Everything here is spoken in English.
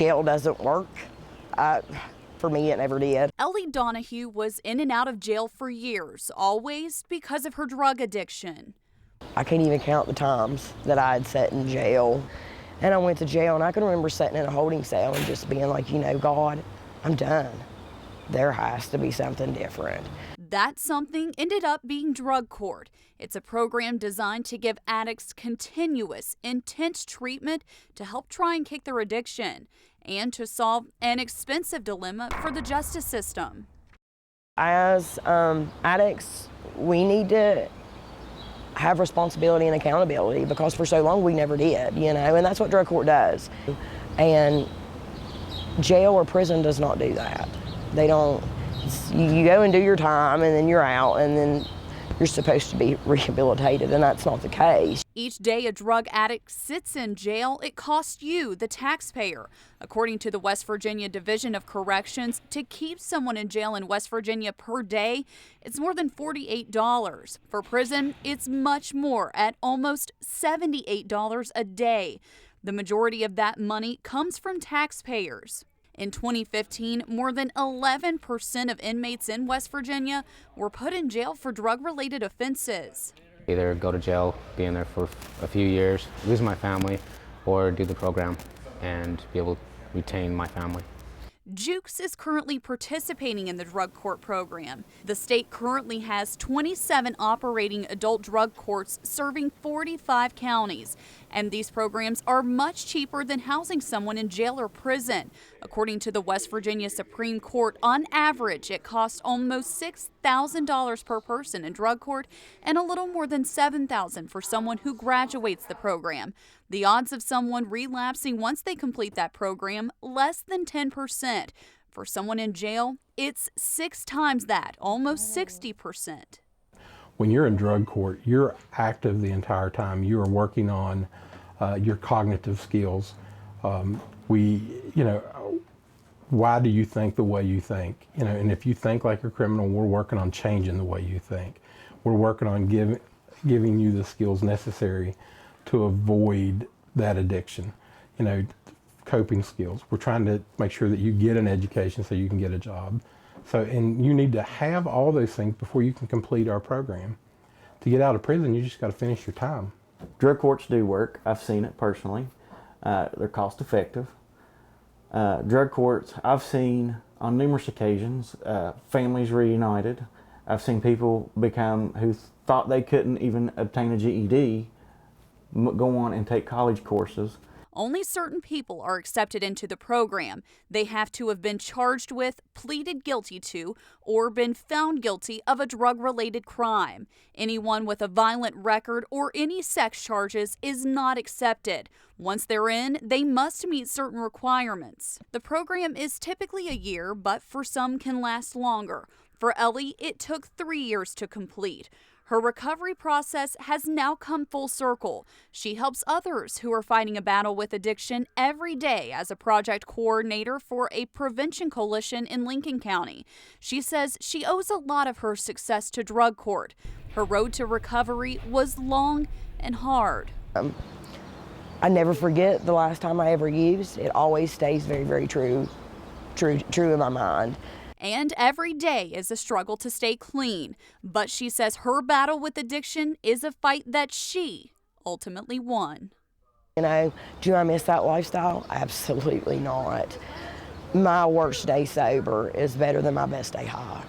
jail doesn't work. For me, it never did. Ellie Donahue was in and out of jail for years, always because of her drug addiction. I can't even count the times that I had sat in jail. And I went to jail, and I can remember sitting in a holding cell and just being like, you know, God, I'm done. There has to be something different. That something ended up being Drug Court. It's a program designed to give addicts continuous, intense treatment to help try and kick their addiction and to solve an expensive dilemma for the justice system. As addicts, we need to have responsibility and accountability, because for so long we never did, you know, and that's what Drug Court does. And jail or prison does not do that. They don't, you go and do your time and then you're out, and then you're supposed to be rehabilitated, and that's not the case. Each day a drug addict sits in jail, it costs you, the taxpayer. According to the West Virginia Division of Corrections, to keep someone in jail in West Virginia per day, it's more than $48. For prison, it's much more, at almost $78 a day. The majority of that money comes from taxpayers. In 2015, more than 11% of inmates in West Virginia were put in jail for drug-related offenses. Either go to jail, be in there for a few years, lose my family, or do the program and be able to retain my family. Jukes is currently participating in the Drug Court program. The state currently has 27 operating adult drug courts serving 45 counties. And these programs are much cheaper than housing someone in jail or prison. According to the West Virginia Supreme Court, on average, it costs almost $6,000 per person in drug court and a little more than $7,000 for someone who graduates the program. The odds of someone relapsing once they complete that program, less than 10%. For someone in jail, it's 6 times that, almost 60%. When you're in drug court, you're active the entire time. You are working on your cognitive skills. Why do you think the way you think? You know, and if you think like a criminal, we're working on changing the way you think. We're working on giving you the skills necessary to avoid that addiction. You know, coping skills. We're trying to make sure that you get an education so you can get a job. So, and you need to have all those things before you can complete our program. To get out of prison, you just got to finish your time. Drug courts do work. I've seen it personally. They're cost effective. Drug courts, I've seen on numerous occasions, families reunited. I've seen people who thought they couldn't even obtain a GED, go on and take college courses. Only certain people are accepted into the program. They have to have been charged with, pleaded guilty to, or been found guilty of a drug-related crime. Anyone with a violent record or any sex charges is not accepted. Once they're in, they must meet certain requirements. The program is typically a year, but for some can last longer. For Ellie, it took 3 years to complete. Her recovery process has now come full circle. She helps others who are fighting a battle with addiction every day as a project coordinator for a prevention coalition in Lincoln County. She says she owes a lot of her success to Drug Court. Her road to recovery was long and hard. I never forget the last time I ever used. It always stays very, very true in my mind. And every day is a struggle to stay clean. But she says her battle with addiction is a fight that she ultimately won. You know, do I miss that lifestyle? Absolutely not. My worst day sober is better than my best day high.